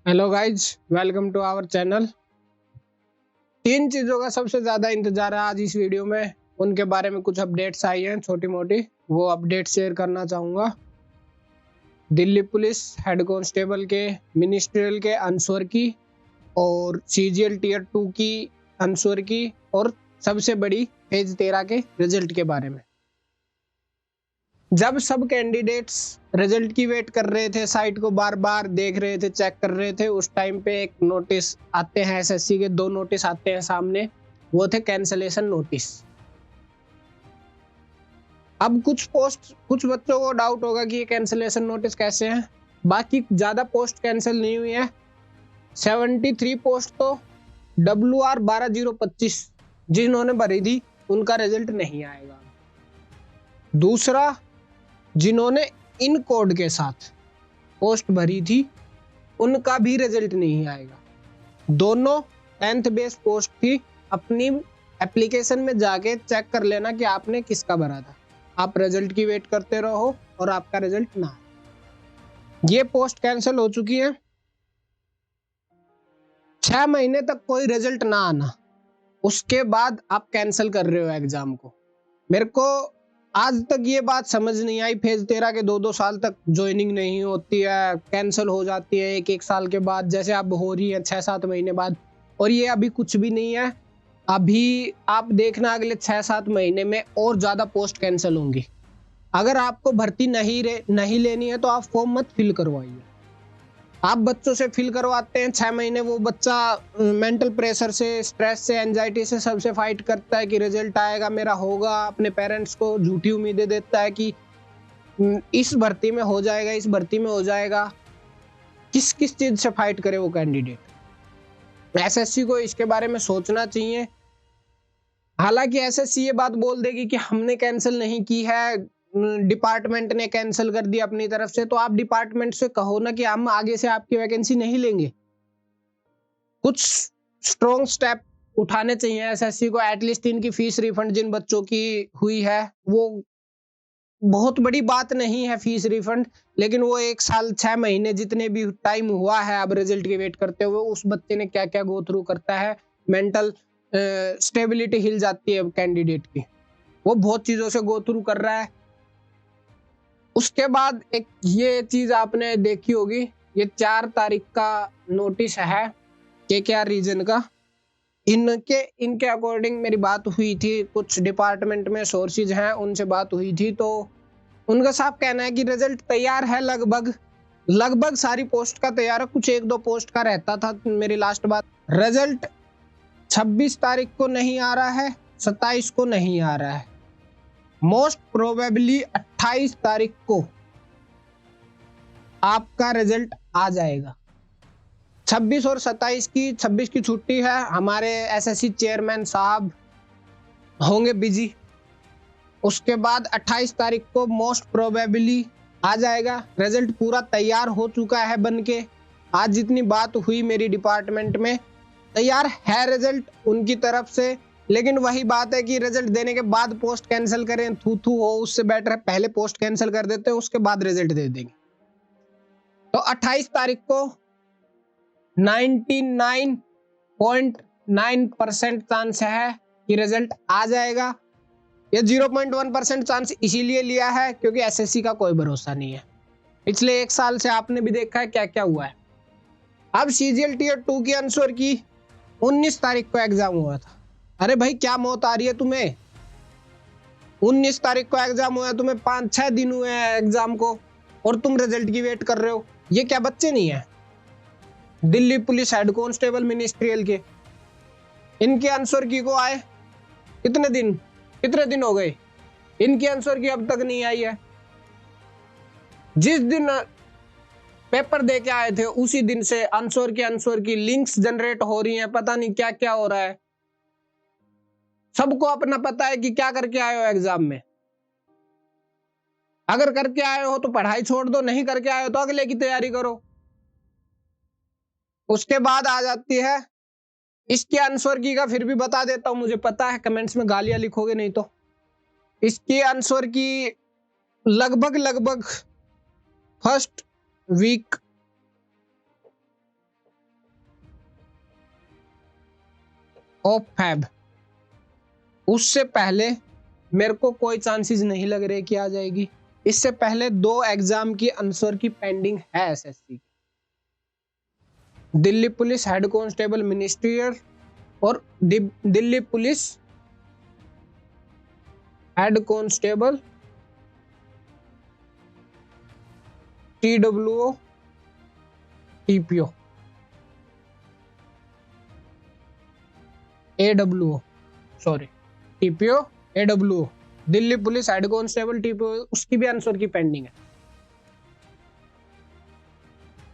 Hello guys, welcome to our channel. तीन चीज़ों का सबसे ज़्यादा इंतजार है आज इस वीडियो में। उनके बारे में कुछ अपडेट्स आई हैं छोटी मोटी, वो अपडेट शेयर करना चाहूँगा। दिल्ली पुलिस हेड कांस्टेबल के मिनिस्ट्रियल के आंसर की और सीजीएल टीयर 2 की आंसर की और सबसे बड़ी फेज 13 के रिजल्ट के बारे में। जब सब कैंडिडेट्स रिजल्ट की वेट कर रहे थे, साइट को बार बार देख रहे थे, चेक कर रहे थे, उस टाइम पे एक नोटिस आते हैं। एसएससी के दो नोटिस आते हैं सामने, वो थे कैंसलेशन नोटिस। अब कुछ बच्चों को डाउट होगा कि ये कैंसलेशन नोटिस कैसे हैं। बाकी ज्यादा पोस्ट कैंसिल नहीं हुई है। 73 पोस्ट तो WR 12025 जिन्होंने भरी थी उनका रिजल्ट नहीं आएगा। दूसरा, जिन्होंने इन कोड के साथ पोस्ट भरी थी उनका भी रिजल्ट नहीं आएगा। दोनों 10th बेस पोस्ट थी। अपनी एप्लीकेशन में जाके चेक कर लेना कि आपने किसका भरा था। आप रिजल्ट की वेट करते रहो और आपका रिजल्ट ना आए। ये पोस्ट कैंसिल हो चुकी है। 6 महीने तक कोई रिजल्ट ना आना, उसके बाद आप कैंसिल कर रहे हो एग्जाम को। मेरे को आज तक ये बात समझ नहीं आई। फेज 13 के 2-2 साल तक ज्वाइनिंग नहीं होती है, कैंसिल हो जाती है 1-1 साल के बाद, जैसे अब हो रही है 6-7 महीने बाद। और ये अभी कुछ भी नहीं है। अभी आप देखना अगले 6-7 महीने में और ज्यादा पोस्ट कैंसिल होंगी। अगर आपको भर्ती नहीं लेनी है तो आप फॉर्म मत फिल करवाइए। आप बच्चों से फिल करवाते हैं, 6 महीने वो बच्चा मेंटल प्रेशर से, स्ट्रेस से, एंजाइटी से, सबसे फाइट करता है कि रिजल्ट आएगा, मेरा होगा। अपने पेरेंट्स को झूठी उम्मीदें देता है कि इस भर्ती में हो जाएगा, इस भर्ती में हो जाएगा। किस किस चीज से फाइट करे वो कैंडिडेट। एसएससी को इसके बारे में सोचना चाहिए। हालांकि एसएससी ये बात बोल देगी कि हमने कैंसिल नहीं की है, डिपार्टमेंट ने कैंसिल कर दिया अपनी तरफ से, तो आप डिपार्टमेंट से कहो ना कि हम आगे से आपकी वैकेंसी नहीं लेंगे। कुछ स्ट्रॉन्ग स्टेप उठाने चाहिए एसएससी को। एटलीस्ट इनकी फीस रिफंड जिन बच्चों की हुई है, वो बहुत बड़ी बात नहीं है फीस रिफंड, लेकिन वो 1 साल 6 महीने जितने भी टाइम हुआ है अब रिजल्ट की वेट करते हुए, उस बच्चे ने क्या क्या गो थ्रू करता है। मेंटल स्टेबिलिटी हिल जाती है कैंडिडेट की, वो बहुत चीजों से गो थ्रू कर रहा है। उसके बाद एक ये चीज आपने देखी होगी, ये 4 तारीख का नोटिस है KKR रीजन का। इनके अकॉर्डिंग मेरी बात हुई थी, कुछ डिपार्टमेंट में सोर्सेज हैं उनसे बात हुई थी, तो उनका साफ कहना है कि रिजल्ट तैयार है। लगभग सारी पोस्ट का तैयार है, कुछ 1-2 पोस्ट का रहता था। मेरी लास्ट बात, रिजल्ट 26 तारीख को नहीं आ रहा है, 27 को नहीं आ रहा है, मोस्ट प्रोबेबली 28 तारीख को आपका रिजल्ट आ जाएगा। 26 और 26 की छुट्टी है, हमारे एसएससी चेयरमैन साहब होंगे बिजी। उसके बाद 28 तारीख को मोस्ट प्रोबेबली आ जाएगा। रिजल्ट पूरा तैयार हो चुका है बनके। आज जितनी बात हुई मेरी डिपार्टमेंट में, तैयार है रिजल्ट उनकी तरफ से। लेकिन वही बात है कि रिजल्ट देने के बाद पोस्ट कैंसिल करें, थू हो, उससे बेटर है पहले पोस्ट कैंसिल कर देते हैं, उसके बाद रिजल्ट दे देंगे। तो 28 तारीख को 99.9% चांस है कि रिजल्ट आ जाएगा। ये 0.1% चांस इसीलिए लिया है क्योंकि एसएससी का कोई भरोसा नहीं है। पिछले 1 साल से आपने भी देखा है क्या क्या हुआ है। अब सीजीएल टीयर 2 की आंसर की 19 तारीख को एग्जाम हुआ था। अरे भाई, क्या मौत आ रही है तुम्हें? 19 तारीख को एग्जाम हुआ है, तुम्हें 5-6 दिन हुए हैं एग्जाम को और तुम रिजल्ट की वेट कर रहे हो। ये क्या बच्चे नहीं है? Delhi police head constable ministerial के, इनके आंसर की को आए कितने दिन हो गए, इनकी आंसर की अब तक नहीं आई है। जिस दिन पेपर दे के आए थे उसी दिन से आंसर की लिंक्स जनरेट हो रही हैं, पता नहीं क्या क्या हो रहा है। सबको अपना पता है कि क्या करके आए हो एग्जाम में। अगर करके आए हो तो पढ़ाई छोड़ दो, नहीं करके आए हो तो अगले की तैयारी करो। उसके बाद आ जाती है इसके आंसर की का, फिर भी बता देता हूं, मुझे पता है कमेंट्स में गालियां लिखोगे नहीं तो। इसकी आंसर की लगभग फर्स्ट वीक ऑफ फैब, उससे पहले मेरे को कोई चांसेस नहीं लग रहे कि आ जाएगी। इससे पहले 2 एग्जाम की आंसर की पेंडिंग है एसएससी की, Delhi police head constable ministerial और Delhi police head constable TWO TPO AWO sorry TPO AWO Delhi police head constable TPO, उसकी भी आंसर की पेंडिंग है।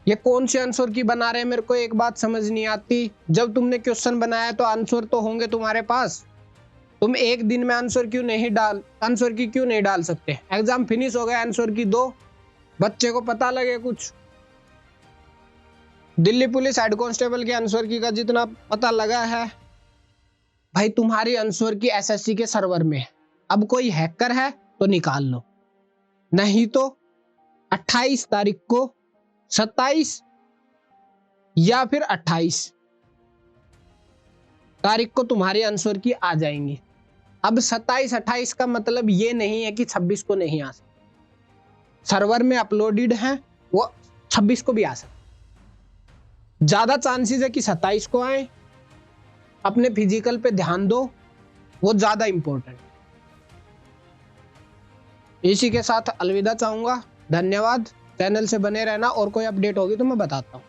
ये कौन से आंसर की बना रहे हैं मेरे को एक बात समझ नहीं आती। जब तुमने क्वेश्चन बनाया तो आंसर तो होंगे तुम्हारे पास, तुम एक दिन में आंसर की क्यों नहीं डाल सकते? एग्जाम फिनिश हो गया, आंसर की दो, बच्चे को पता लगे कुछ। दिल्ली पुलिस हेड कांस्टेबल के आंसर की का जितना पता लगा है भाई, तुम्हारी आंसर की एसएससी के सर्वर में। अब कोई हैकर है तो निकाल लो, नहीं तो 28 तारीख को, 27 या फिर 28 तारीख को तुम्हारी आंसर की आ जाएंगी। अब 27-28 का मतलब ये नहीं है कि 26 को नहीं आ सकती, सर्वर में अपलोडेड है, वो 26 को भी आ सकती। ज्यादा चांसेस है कि 27 को आए। अपने फिजिकल पे ध्यान दो, वो ज्यादा इंपॉर्टेंट। इसी के साथ अलविदा चाहूंगा, धन्यवाद। चैनल से बने रहना, और कोई अपडेट होगी तो मैं बताता हूँ।